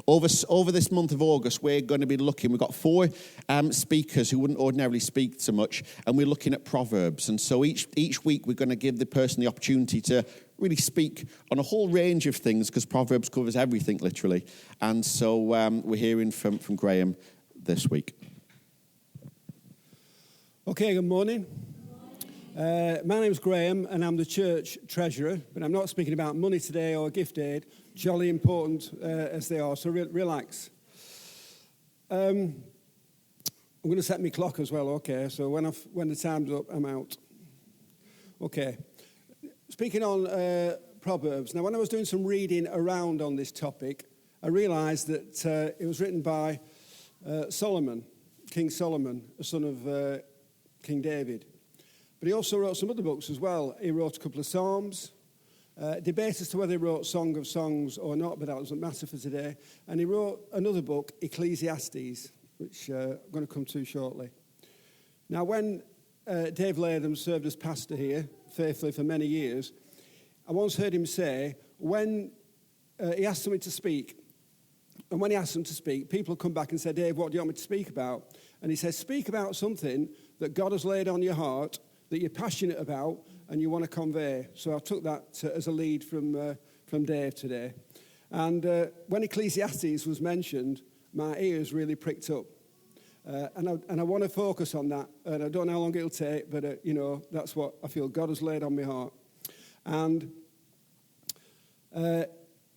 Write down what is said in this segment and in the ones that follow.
over this month of August, we're going to be looking. We've got 4 speakers who wouldn't ordinarily speak so much, and we're looking at Proverbs. And so each week we're going to give the person the opportunity to really speak on a whole range of things, because Proverbs covers everything, literally. And so we're hearing from Graham this week. Okay, good morning. My name's Graham, and I'm the church treasurer, but I'm not speaking about money today or gift aid, jolly important as they are, so relax. I'm going to set my clock as well, okay, so when the time's up, I'm out. Okay, speaking on Proverbs, now when I was doing some reading around on this topic, I realised that it was written by Solomon, King Solomon, a son of King David. But he also wrote some other books as well. He wrote a couple of Psalms. Debate as to whether he wrote Song of Songs or not, but that doesn't matter for today. And he wrote another book, Ecclesiastes, which I'm going to come to shortly. Now, when Dave Latham served as pastor here, faithfully for many years, I once heard him say, when he asked somebody to speak, and when he asked them to speak, people come back and say, Dave, what do you want me to speak about? And he says, speak about something that God has laid on your heart, that you're passionate about and you want to convey. So I took that as a lead from Dave today. And when Ecclesiastes was mentioned, my ears really pricked up. And I want to focus on that. And I don't know how long it'll take, but, that's what I feel God has laid on my heart. And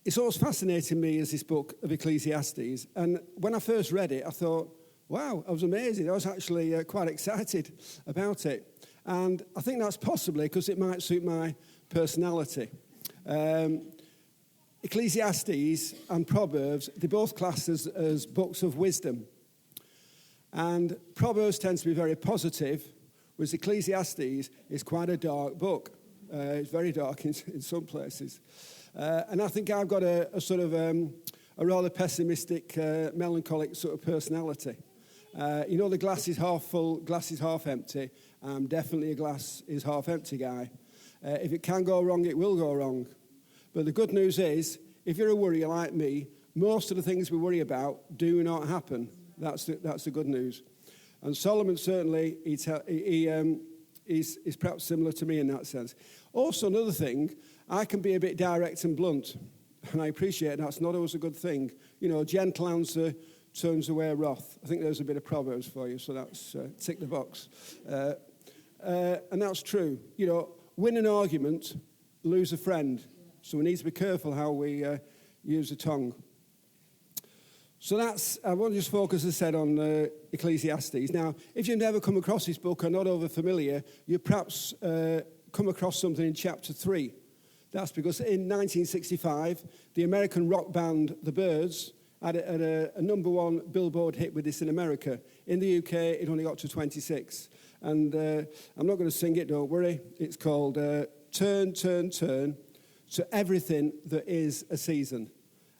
it's always fascinating me as this book of Ecclesiastes. And when I first read it, I thought, wow, I was amazing. I was actually quite excited about it. And I think that's possibly because it might suit my personality. Ecclesiastes and Proverbs, they're both classed as books of wisdom. And Proverbs tends to be very positive, whereas Ecclesiastes is quite a dark book. It's very dark in some places. And I think I've got a sort of a rather pessimistic, melancholic sort of personality. The glass is half full, glass is half empty. I'm definitely a glass is half empty guy. If it can go wrong, it will go wrong. But the good news is, if you're a worrier like me, most of the things we worry about do not happen. That's the good news. And Solomon certainly, he's perhaps similar to me in that sense. Also, another thing, I can be a bit direct and blunt, and I appreciate that's not always a good thing. Gentle answer turns away wrath. I think there's a bit of Proverbs for you, so that's tick the box. And that's true. Win an argument, lose a friend. So we need to be careful how we use the tongue. So I want to just focus, as I said, on Ecclesiastes. Now, if you've never come across this book or not over familiar, you perhaps come across something in chapter 3. That's because in 1965, the American rock band The Byrds had a number 1 Billboard hit with this in America. In the UK, it only got to 26. And I'm not going to sing it, don't worry. It's called Turn, Turn, Turn to Everything That Is a Season.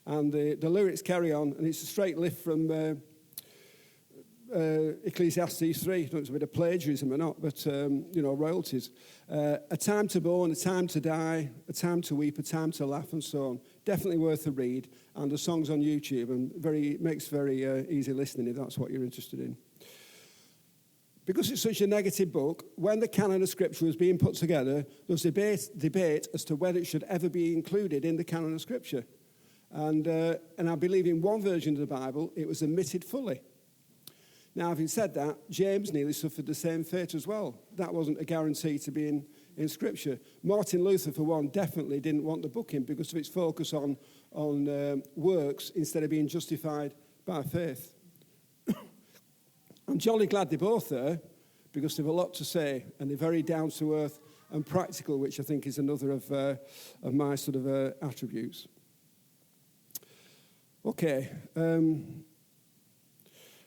And the lyrics carry on, and it's a straight lift from Ecclesiastes 3. I don't know if it's a bit of plagiarism or not, but, royalties. A time to born, a time to die, a time to weep, a time to laugh, and so on. Definitely worth a read. And the song's on YouTube, and makes very easy listening if that's what you're interested in. Because it's such a negative book, when the canon of Scripture was being put together, there was debate as to whether it should ever be included in the canon of Scripture. And I believe in one version of the Bible, it was omitted fully. Now, having said that, James nearly suffered the same fate as well. That wasn't a guarantee to be in Scripture. Martin Luther, for one, definitely didn't want the book in because of its focus on works instead of being justified by faith. I'm jolly glad they're both there because they have a lot to say and they're very down-to-earth and practical, which I think is another of my sort of attributes. Okay.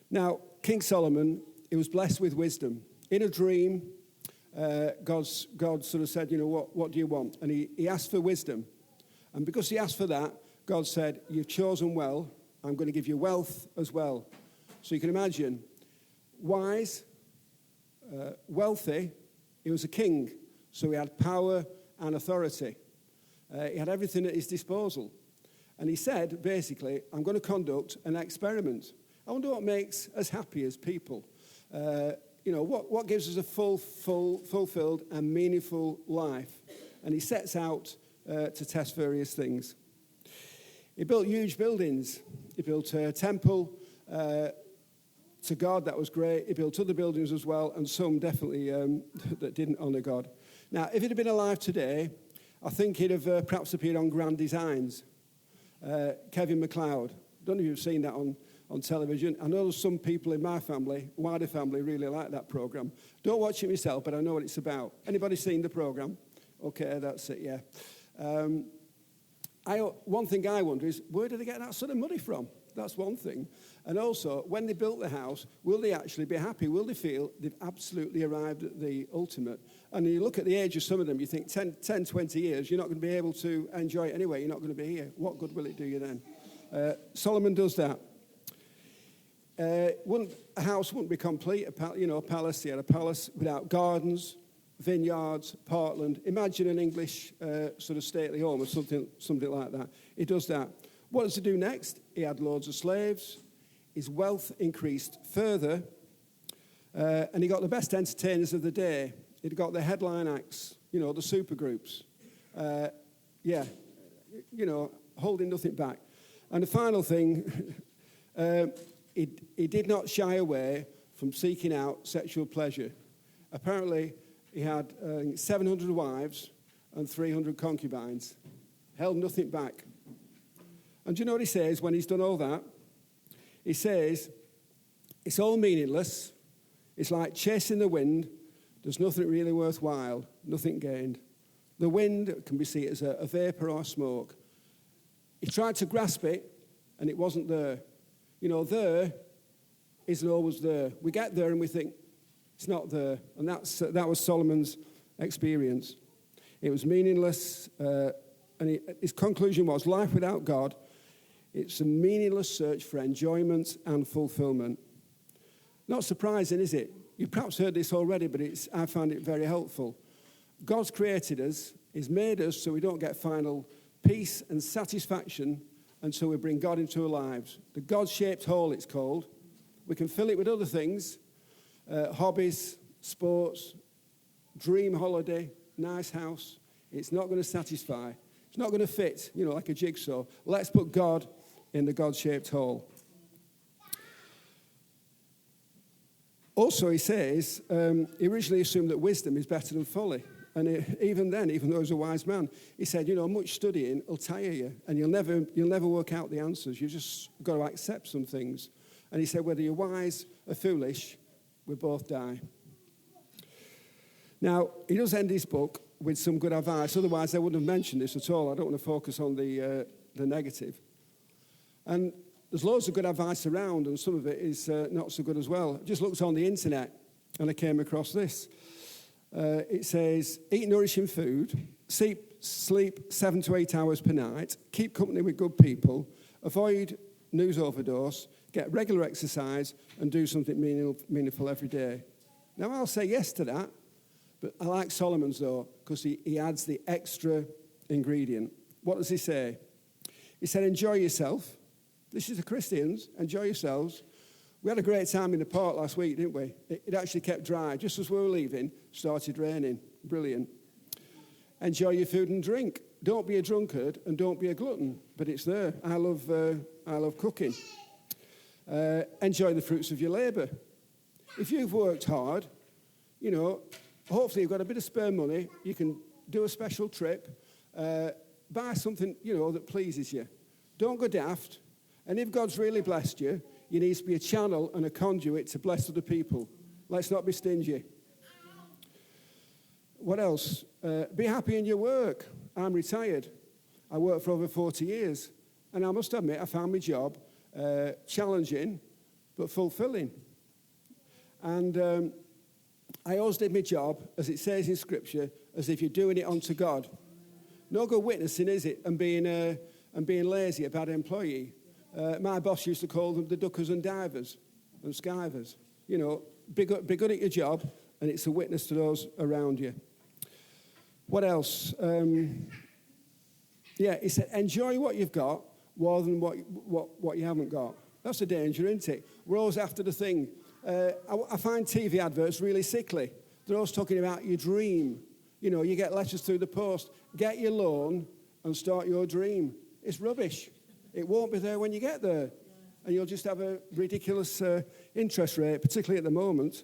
Now, King Solomon, he was blessed with wisdom. In a dream, God sort of said, what do you want? And he asked for wisdom. And because he asked for that, God said, you've chosen well. I'm going to give you wealth as well. So you can imagine, wise, wealthy, he was a king. So he had power and authority. He had everything at his disposal. And he said, basically, I'm going to conduct an experiment. I wonder what makes us happy as people. What gives us a fulfilled and meaningful life? And he sets out to test various things. He built huge buildings. He built a temple to God. That was great. He built other buildings as well, and some definitely that didn't honour God. Now, if he'd have been alive today, I think he'd have perhaps appeared on Grand Designs. Kevin MacLeod. Don't know if you've seen that on television. I know there's some people in my family, wider family, really like that programme. Don't watch it myself, but I know what it's about. Anybody seen the programme? Okay, that's it, yeah. One thing I wonder is, where do they get that sort of money from? That's one thing. And also, when they built the house, will they actually be happy? Will they feel they've absolutely arrived at the ultimate? And you look at the age of some of them, you think 10, 20 years, you're not going to be able to enjoy it anyway. You're not going to be here. What good will it do you then? Solomon does that. A house wouldn't be complete, a palace. He had a palace without gardens, vineyards, parkland. Imagine an English sort of stately home or something like that. He does that. What does he do next? He had loads of slaves. His wealth increased further. And he got the best entertainers of the day. He'd got the headline acts, the super groups. Holding nothing back. And the final thing, he did not shy away from seeking out sexual pleasure. Apparently, he had 700 wives and 300 concubines. Held nothing back. And do you know what he says when he's done all that? He says, it's all meaningless. It's like chasing the wind. There's nothing really worthwhile, nothing gained. The wind can be seen as a vapor or smoke. He tried to grasp it, and it wasn't there. There isn't always there. We get there and we think, it's not there. And that was Solomon's experience. It was meaningless, and his conclusion was, life without God, it's a meaningless search for enjoyment and fulfillment. Not surprising, is it? You've perhaps heard this already, but I find it very helpful. God's created us. He's made us so we don't get final peace and satisfaction until we bring God into our lives. The God-shaped hole, it's called. We can fill it with other things, hobbies, sports, dream holiday, nice house. It's not going to satisfy. It's not going to fit, like a jigsaw. Let's put God in the God-shaped hole. Also, he says, he originally assumed that wisdom is better than folly. And even then, even though he's a wise man, he said, much studying will tire you, and you'll never work out the answers. You've just got to accept some things. And he said, whether you're wise or foolish, we both die. Now, he does end his book with some good advice. Otherwise, I wouldn't have mentioned this at all. I don't want to focus on the negative. And there's loads of good advice around, and some of it is not so good as well. I just looked on the internet, and I came across this. It says, eat nourishing food, sleep 7 to 8 hours per night, keep company with good people, avoid news overdose, get regular exercise, and do something meaningful every day. Now, I'll say yes to that, but I like Solomon's, though, because he adds the extra ingredient. What does he say? He said, enjoy yourself. This is the Christians. Enjoy yourselves. We had a great time in the park last week, didn't we? It actually kept dry. Just as we were leaving, started raining. Brilliant. Enjoy your food and drink. Don't be a drunkard and don't be a glutton, but it's there. I love cooking. Enjoy the fruits of your labour. If you've worked hard, hopefully you've got a bit of spare money. You can do a special trip. Buy something, that pleases you. Don't go daft. And if God's really blessed you, you need to be a channel and a conduit to bless other people. Let's not be stingy. What else? Be happy in your work. I'm retired. I worked for over 40 years. And I must admit, I found my job challenging but fulfilling. And I always did my job, as it says in Scripture, as if you're doing it unto God. No good witnessing, is it? And being lazy, a bad employee. My boss used to call them the duckers and divers and skivers. Be good at your job, and it's a witness to those around you. What else? He said, enjoy what you've got more than what you haven't got. That's a danger, isn't it? We're always after the thing. I find TV adverts really sickly. They're always talking about your dream. You know, you get letters through the post. Get your loan and start your dream. It's rubbish. It won't be there when you get there. And you'll just have a ridiculous interest rate, particularly at the moment.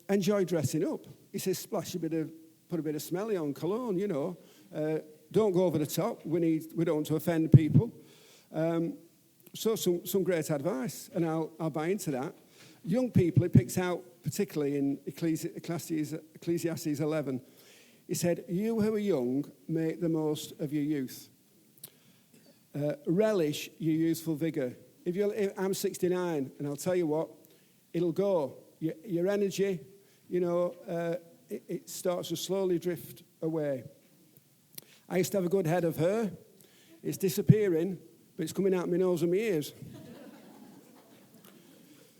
Enjoy dressing up. He says, put a bit of smelly on, cologne, you know. Don't go over the top. We don't want to offend people. So some great advice, and I'll buy into that. Young people, it picks out, particularly in Ecclesiastes 11. He said, you who are young, make the most of your youth. Relish your youthful vigor. I'm 69, and I'll tell you what, it'll go. Your energy, you know, it starts to slowly drift away. I used to have a good head of hair. It's disappearing, but it's coming out my nose and my ears.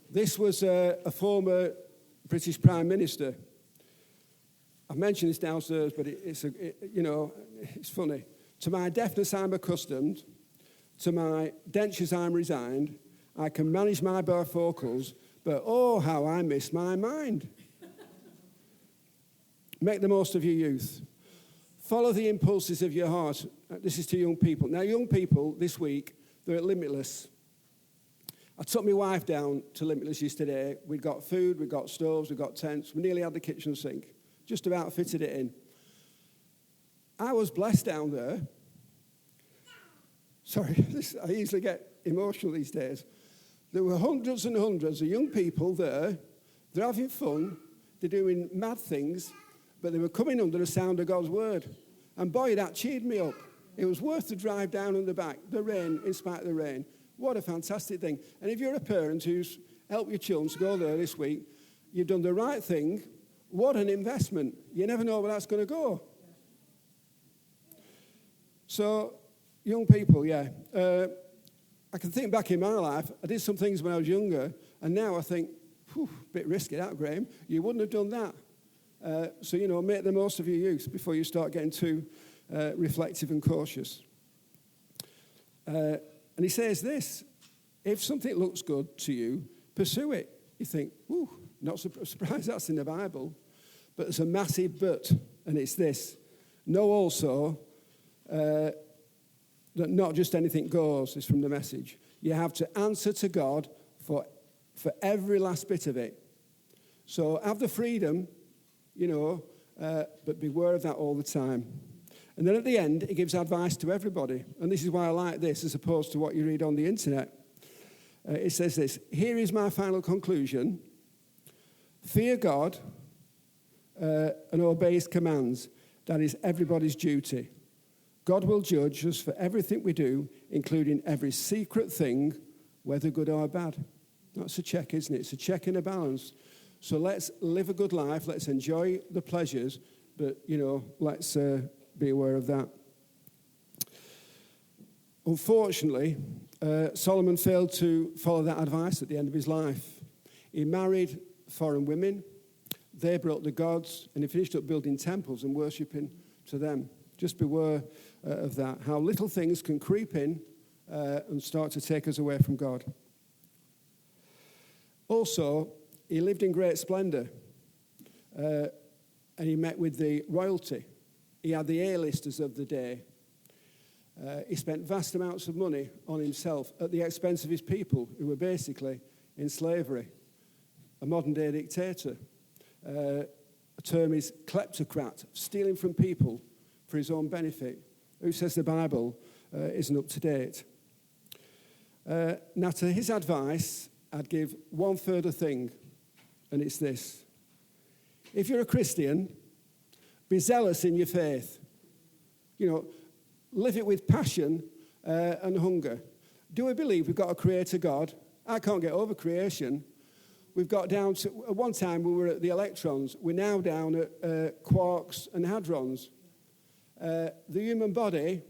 This was a former British Prime Minister. I've mentioned this downstairs, but it's funny. To my deafness I'm accustomed, to my dentures I'm resigned. I can manage my bifocals, but oh, how I miss my mind. Make the most of your youth. Follow the impulses of your heart. This is to young people. Now, young people this week, they're at Limitless. I took my wife down to Limitless yesterday. We'd got food, we'd got stoves, we'd got tents. We nearly had the kitchen sink. Just about fitted it in. I was blessed down there. Sorry, I easily get emotional these days. There were hundreds and hundreds of young people there. They're having fun. They're doing mad things. But they were coming under the sound of God's word. And boy, that cheered me up. It was worth the drive down and the back. The rain, in spite of the rain. What a fantastic thing. And if you're a parent who's helped your children to go there this week, you've done the right thing. What an investment. You never know where that's going to go. So, young people, yeah. I can think back in my life. I did some things when I was younger. And now I think, a bit risky that, Graham. You wouldn't have done that. So, make the most of your youth before you start getting too reflective and cautious. And he says this, if something looks good to you, pursue it. You think, not surprised that's in the Bible. But there's a massive but, and it's this. Know also that not just anything goes, is from the Message. You have to answer to God for every last bit of it. So have the freedom, but beware of that all the time. And then at the end, he gives advice to everybody. And this is why I like this as opposed to what you read on the internet. It says this, here is my final conclusion. Fear God and obey his commands. That is everybody's duty. God will judge us for everything we do, including every secret thing, whether good or bad. That's a check, isn't it? It's a check and a balance. So let's live a good life. Let's enjoy the pleasures. But, let's be aware of that. Unfortunately, Solomon failed to follow that advice at the end of his life. He married foreign women. They brought the gods, and he finished up building temples and worshipping to them. Just beware of that, how little things can creep in and start to take us away from God. Also, he lived in great splendor, and he met with the royalty. He had the A-listers of the day. He spent vast amounts of money on himself at the expense of his people, who were basically in slavery. A modern-day dictator. A term is kleptocrat, stealing from people for his own benefit. Who says the Bible isn't up to date? Now, to his advice, I'd give one further thing, and it's this. If you're a Christian, be zealous in your faith. Live it with passion and hunger. Do we believe we've got a creator God? I can't get over creation. We've got down to, at one time we were at the electrons. We're now down at quarks and hadrons. The human body,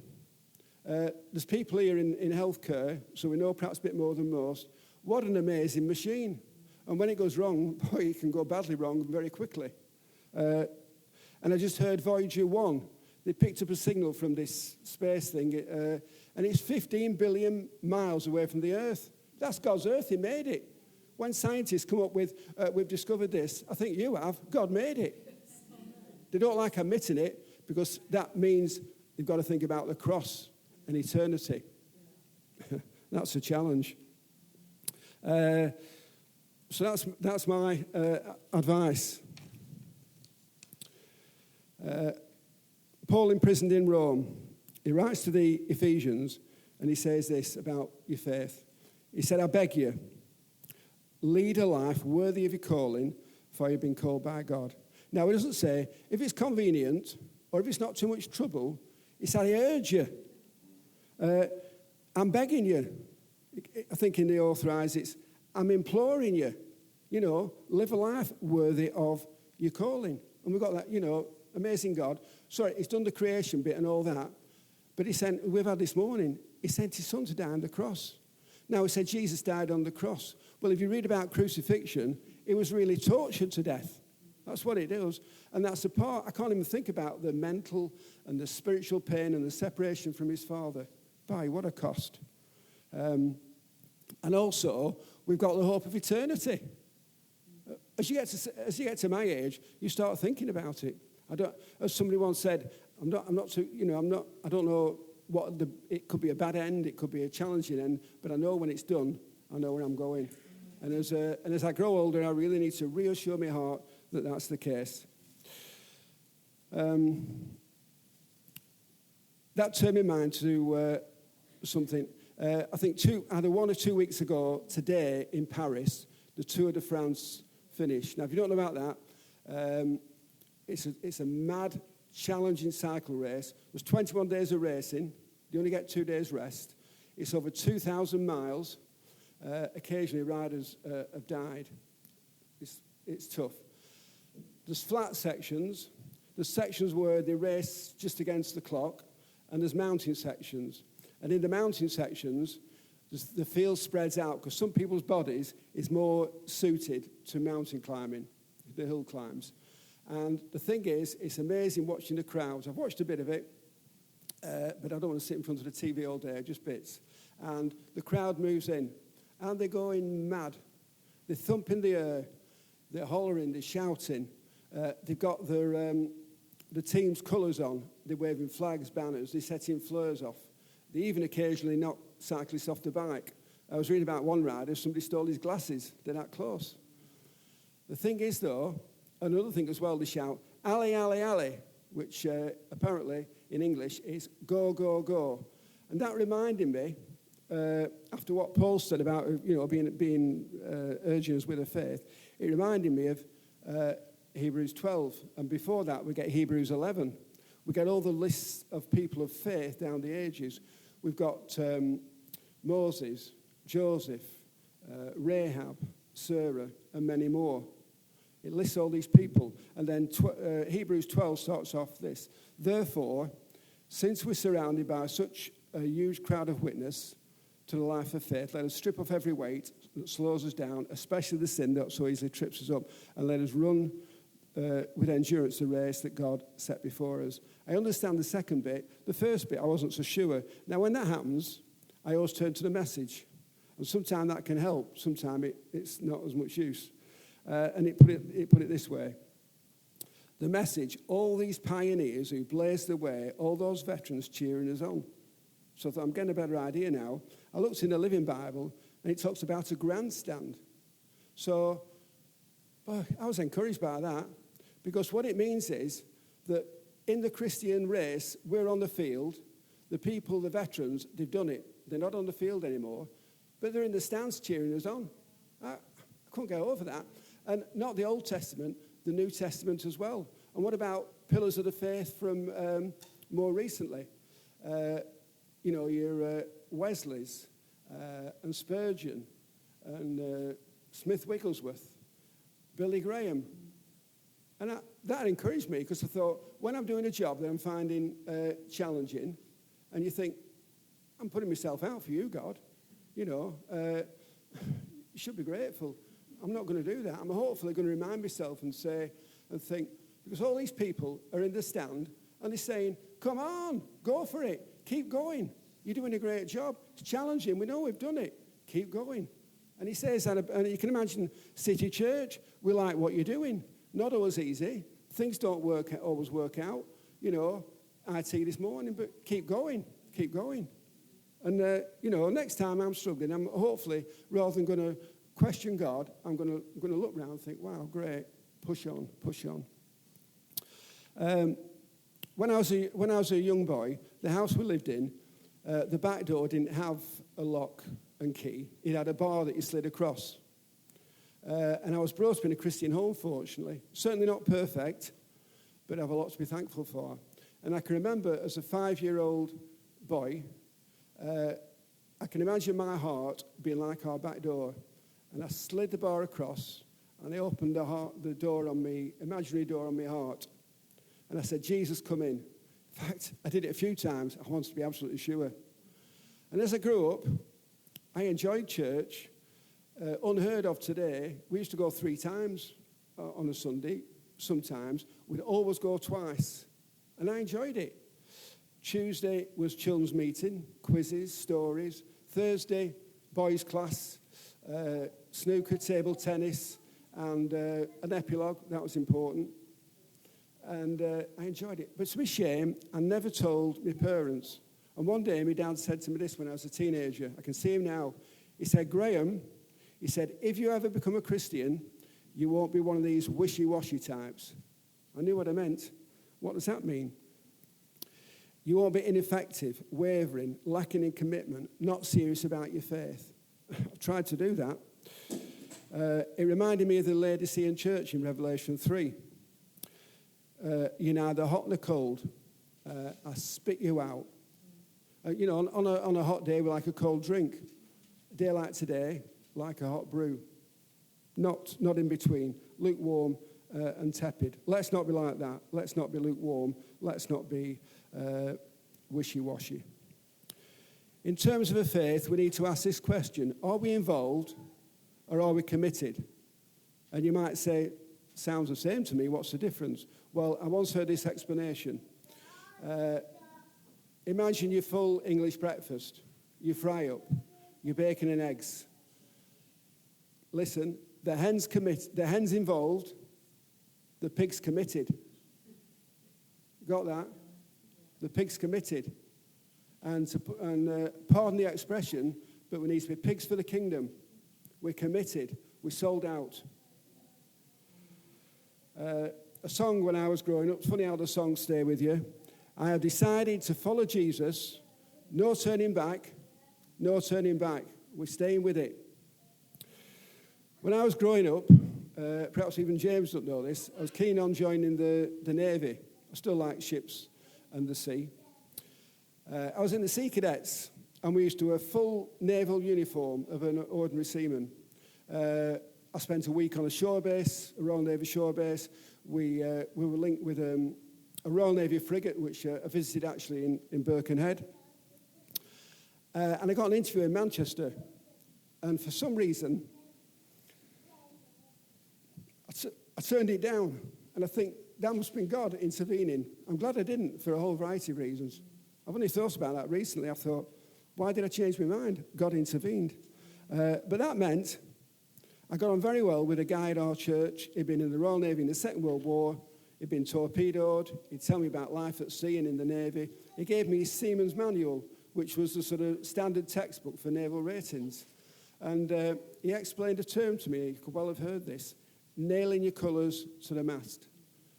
there's people here in healthcare, so we know perhaps a bit more than most. What an amazing machine. And when it goes wrong, boy, it can go badly wrong very quickly. And I just heard Voyager 1. They picked up a signal from this space thing, and it's 15 billion miles away from the Earth. That's God's Earth. He made it. When scientists come up with, we've discovered this, I think you have, God made it. They don't like admitting it because that means they've got to think about the cross and eternity. That's a challenge. So that's my advice. Paul, imprisoned in Rome, he writes to the Ephesians and he says this about your faith. He said, I beg you, lead a life worthy of your calling, for you've been called by God. Now, he doesn't say, if it's convenient or if it's not too much trouble, he said, I urge you. I'm begging you. I think in the Authorized, it's, I'm imploring you. Live a life worthy of your calling. And we've got that, amazing God. Sorry, he's done the creation bit and all that. But we've had this morning, he sent his son to die on the cross. Now, he said Jesus died on the cross. Well, if you read about crucifixion, he was really tortured to death. That's what it does. And that's the part, I can't even think about the mental and the spiritual pain and the separation from his Father. By what a cost. And also, we've got the hope of eternity. As you get to my age, you start thinking about it. As somebody once said, I don't know it could be a bad end, it could be a challenging end, but I know when it's done, I know where I'm going. And as I grow older, I really need to reassure my heart that that's the case. That turned my mind to something. I think either 1 or 2 weeks ago, today in Paris, the Tour de France finished. Now, if you don't know about that, it's a mad, challenging cycle race. There's 21 days of racing. You only get 2 days rest. It's over 2,000 miles. Occasionally, riders have died. It's tough. There's flat sections. There's sections where they race just against the clock. And there's mountain sections. And in the mountain sections, the field spreads out because some people's bodies is more suited to mountain climbing, the hill climbs. And the thing is, it's amazing watching the crowds. I've watched a bit of it, but I don't want to sit in front of the TV all day, just bits. And the crowd moves in, and they're going mad. They're thumping the air, they're hollering, they're shouting. They've got the team's colours on. They're waving flags, banners, they're setting flares off. They even occasionally knock cyclists off the bike. I was reading about one rider, somebody stole his glasses. They're that close. The thing is, though, another thing as well, they shout, alley, alley, alley, which apparently in English is go, go, go. And that reminded me, after what Paul said about being urging us with a faith, it reminded me of Hebrews 12. And before that, we get Hebrews 11. We get all the lists of people of faith down the ages. We've got Moses, Joseph, Rahab, Sarah, and many more. It lists all these people. And then Hebrews 12 starts off this. Therefore, since we're surrounded by such a huge crowd of witness to the life of faith, let us strip off every weight that slows us down, especially the sin that so easily trips us up, and let us run with endurance the race that God set before us. I understand the second bit. The first bit, I wasn't so sure. Now, when that happens, I always turn to the message. And sometimes that can help. Sometimes it's not as much use. And it put it this way. The message, all these pioneers who blazed the way, all those veterans cheering us on. So I thought, I'm getting a better idea now. I looked in the Living Bible, and it talks about a grandstand. So I was encouraged by that, because what it means is that in the Christian race, we're on the field. The people, the veterans, they've done it. They're not on the field anymore, but they're in the stands cheering us on. I couldn't get over that. And not the Old Testament, the New Testament as well. And what about pillars of the faith from more recently? Your Wesleys and Spurgeon and Smith Wigglesworth, Billy Graham. And that encouraged me, because I thought, when I'm doing a job that I'm finding challenging, and you think, I'm putting myself out for you, God. You should be grateful. I'm not going to do that. I'm hopefully going to remind myself and think, because all these people are in the stand, and they're saying, come on, go for it, keep going. You're doing a great job. It's challenging. We know we've done it. Keep going. And he says that, and you can imagine City Church, we like what you're doing. Not always easy. Things don't always work out. You know, IT this morning, but keep going. Keep going. And, you know, next time I'm struggling, I'm hopefully, rather than going to question God, I'm going to look around and think, wow, great, push on, push on. When I was a young boy, the house we lived in, the back door didn't have a lock and key. It had a bar that you slid across. And I was brought up in a Christian home, fortunately. Certainly not perfect, but I have a lot to be thankful for. And I can remember as a 5-year-old boy, I can imagine my heart being like our back door. And I slid the bar across, and I opened the door on me, imaginary door on my heart. And I said, Jesus, come in. In fact, I did it a few times. I wanted to be absolutely sure. And as I grew up, I enjoyed church. Unheard of today. We used to go 3 times on a Sunday. Sometimes. We'd always go twice. And I enjoyed it. Tuesday was children's meeting, quizzes, stories. Thursday, boys' class, snooker, table tennis, and an epilogue. That was important. And I enjoyed it. But to my shame, I never told my parents. And one day, my dad said to me this when I was a teenager. I can see him now. He said, Graham, he said, if you ever become a Christian, you won't be one of these wishy-washy types. I knew what I meant. What does that mean? You won't be ineffective, wavering, lacking in commitment, not serious about your faith. I've tried to do that. It reminded me of the Laodicean church in Revelation 3. You're neither hot nor cold. I spit you out. You know, on a hot day, we like a cold drink. A day like today, like a hot brew. Not in between, lukewarm and tepid. Let's not be like that. Let's not be lukewarm. Let's not be wishy-washy. In terms of a faith, we need to ask this question. Are we involved or are we committed? And you might say, sounds the same to me. What's the difference? Well, I once heard this explanation. Imagine your full English breakfast. You fry up. Your bacon and eggs. Listen, the hen's involved. The pig's committed. Got that? The pig's committed. And pardon the expression, but we need to be pigs for the kingdom. We're committed. We're sold out. A song when I was growing up, it's funny how the songs stay with you. I have decided to follow Jesus. No turning back. No turning back. We're staying with it. When I was growing up, perhaps even James doesn't know this, I was keen on joining the Navy. I still like ships and the sea. I was in the Sea Cadets, and we used to wear full naval uniform of an ordinary seaman. I spent a week on a shore base, a Royal Navy shore base. We were linked with a Royal Navy frigate, which I visited actually in Birkenhead. And I got an interview in Manchester. And for some reason, I turned it down. And I think that must have been God intervening. I'm glad I didn't for a whole variety of reasons. I've only thought about that recently. I thought, why did I change my mind? God intervened. But that meant I got on very well with a guy at our church. He'd been in the Royal Navy in the Second World War. He'd been torpedoed. He'd tell me about life at sea and in the Navy. He gave me his Seaman's Manual, which was the sort of standard textbook for naval ratings. And he explained a term to me. You could well have heard this. Nailing your colours to the mast.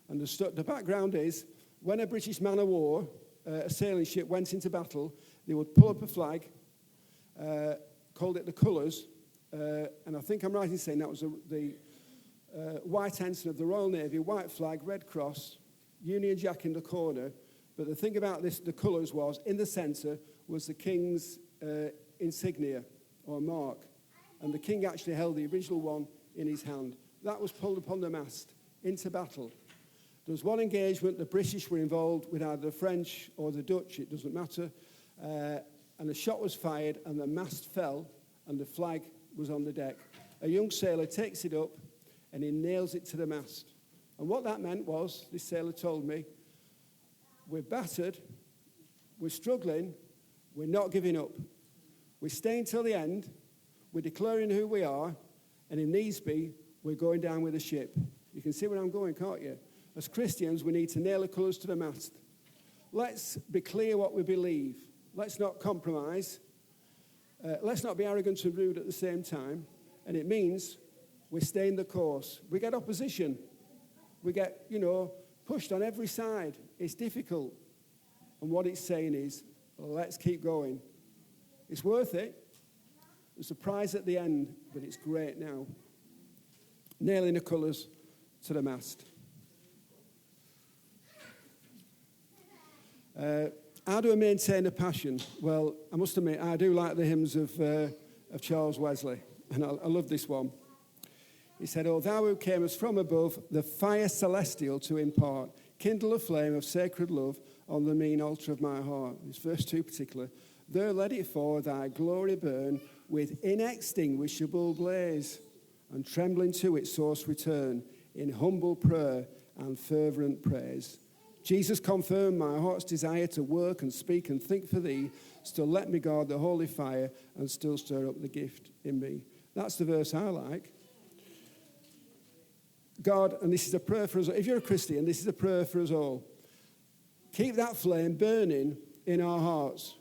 And the background is, when a British man of war, a sailing ship, went into battle, they would pull up a flag, called it the colours, and I think I'm right in saying that was the white ensign of the Royal Navy, white flag, red cross, Union Jack in the corner. But the thing about this, the colours was, in the centre was the King's insignia, or mark. And the King actually held the original one in his hand. That was pulled upon the mast into battle. There was one engagement, the British were involved with either the French or the Dutch, it doesn't matter. And a shot was fired and the mast fell and the flag was on the deck. A young sailor takes it up and he nails it to the mast. And what that meant was, this sailor told me, we're battered, we're struggling, We're not giving up. We're staying till the end. We're declaring who we are. And if needs be, we're going down with the ship. You can see where I'm going, can't you? As Christians, we need to nail the colours to the mast. Let's be clear what we believe. Let's not compromise. Let's not be arrogant and rude at the same time. And it means we're staying the course. We get opposition. We get, pushed on every side. It's difficult. And what it's saying is, let's keep going. It's worth it. There's a prize at the end, but it's great now. Nailing the colours to the mast. How do I maintain a passion? Well, I must admit, I do like the hymns of Charles Wesley, and I love this one. He said, "O thou who camest from above, the fire celestial to impart, kindle a flame of sacred love on the mean altar of my heart." It's verse 2 particular. "There let it for thy glory burn with inextinguishable blaze, and trembling to its source return in humble prayer and fervent praise. Jesus, confirm my heart's desire to work and speak and think for thee. Still let me guard the holy fire and still stir up the gift in me." That's the verse I like. God, and this is a prayer for us. If you're a Christian, this is a prayer for us all. Keep that flame burning in our hearts.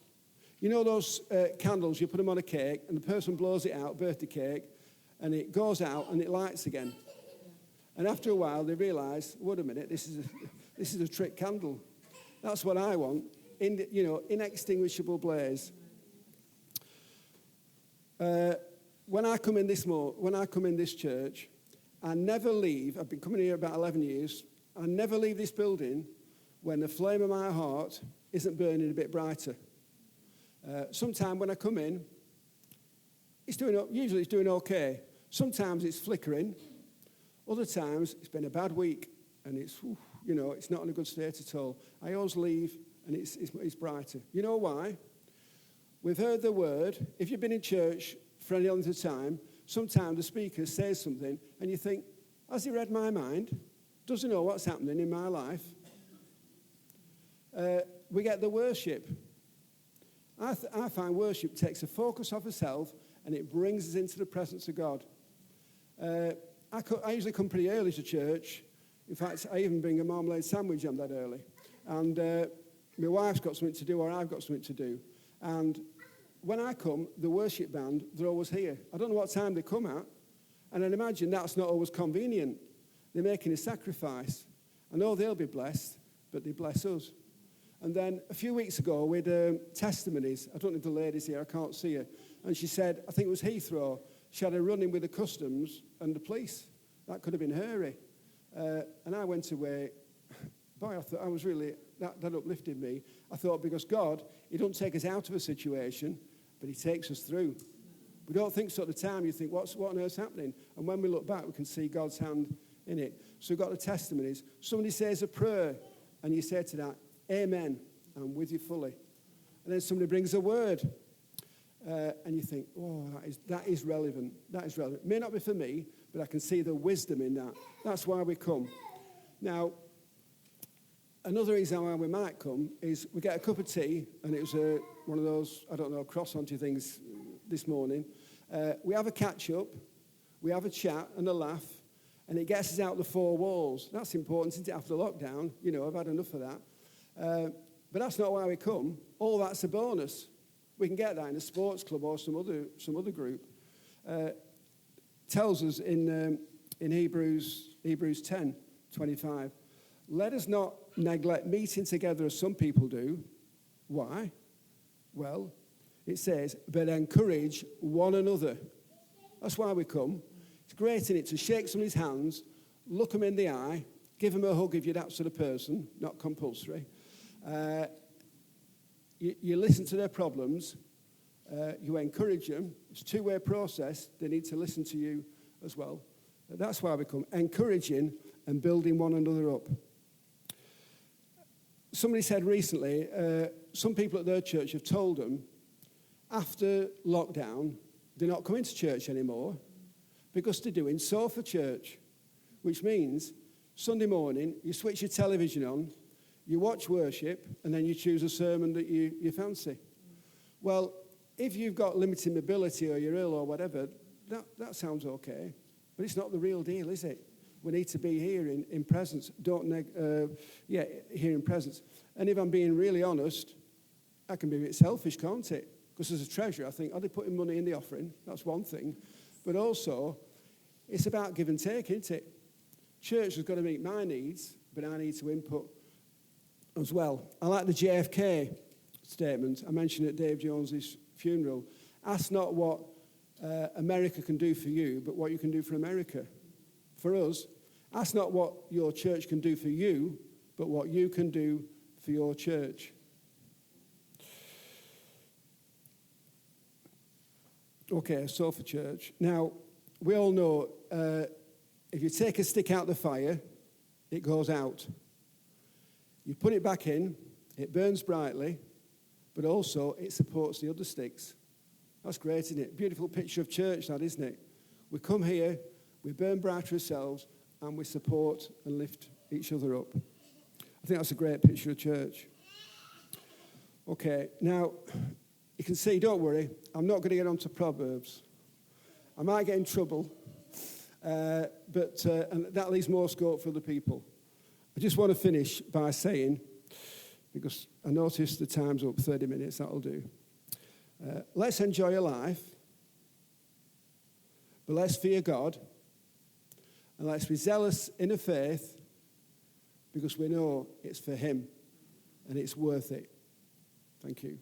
You know those candles, you put them on a cake, and the person blows it out, birthday cake, and it goes out and it lights again. And after a while, they realise, wait a minute, this is a trick candle. That's what I want, inextinguishable blaze. When I come in this church, I never leave. I've been coming here about 11 years. I never leave this building when the flame of my heart isn't burning a bit brighter. Sometimes when I come in, usually it's doing okay. Sometimes it's flickering. Other times it's been a bad week and it's not in a good state at all. I always leave and it's brighter. You know why? We've heard the word. If you've been in church for any length of time, sometimes the speaker says something and you think, has he read my mind? Does he know what's happening in my life? We get the worship. I find worship takes a focus off self and it brings us into the presence of God. I usually come pretty early to church. In fact, I even bring a marmalade sandwich on that early. And my wife's got something to do or I've got something to do. And when I come, the worship band, they're always here. I don't know what time they come at. And I'd imagine that's not always convenient. They're making a sacrifice. I know they'll be blessed, but they bless us. And then a few weeks ago, we had testimonies. I don't know if the lady's here, I can't see her. And she said, I think it was Heathrow, she had a run-in with the customs and the police. That could have been her. And I went away. Boy, I thought I was really, that uplifted me. I thought, because God, he doesn't take us out of a situation, but he takes us through. We don't think so at the time. You think, what on earth's happening? And when we look back, we can see God's hand in it. So we've got the testimonies. Somebody says a prayer, and you say to that, amen, I'm with you fully. And then somebody brings a word, and you think, oh, that is relevant. That is relevant. It may not be for me, but I can see the wisdom in that. That's why we come. Now, another reason why we might come is we get a cup of tea, and it was one of those, croissant things this morning. We have a catch-up, we have a chat and a laugh, and it gets us out the four walls. That's important, isn't it, after lockdown? I've had enough of that. But that's not why we come. All that's a bonus. We can get that in a sports club or some other group. Tells us in Hebrews 10:25, let us not neglect meeting together as some people do. Why? Well, it says, but encourage one another. That's why we come. It's great, isn't it, to shake somebody's hands, look them in the eye, give them a hug if you're that sort of person, not compulsory. You listen to their problems, you encourage them. It's a two-way process. They need to listen to you as well. That's why we come, encouraging and building one another up. Somebody said recently, some people at their church have told them, after lockdown, they're not coming to church anymore because they're doing sofa church, which means Sunday morning, you switch your television on, you watch worship, and then you choose a sermon that you fancy. Well, if you've got limited mobility or you're ill or whatever, that sounds okay. But it's not the real deal, is it? We need to be here in presence. Here in presence. And if I'm being really honest, I can be a bit selfish, can't it? Because as a treasurer, I think, are they putting money in the offering? That's one thing. But also, it's about give and take, isn't it? Church has got to meet my needs, but I need to input as well. I like the JFK statement. I mentioned at Dave Jones's funeral. Ask not what America can do for you, but what you can do for America. For us, ask not what your church can do for you, but what you can do for your church. Okay, so for church. Now, we all know if you take a stick out the fire, it goes out. You put it back in, it burns brightly, but also it supports the other sticks. That's great, isn't it? Beautiful picture of church, that, isn't it? We come here, we burn bright ourselves, and we support and lift each other up. I think that's a great picture of church. Okay, now, you can see, don't worry, I'm not going to get onto Proverbs. I might get in trouble, but and that leaves more scope for other people. I just want to finish by saying, because I noticed the time's up, 30 minutes, that'll do. Let's enjoy your life, but let's fear God, and let's be zealous in the faith, because we know it's for Him, and it's worth it. Thank you.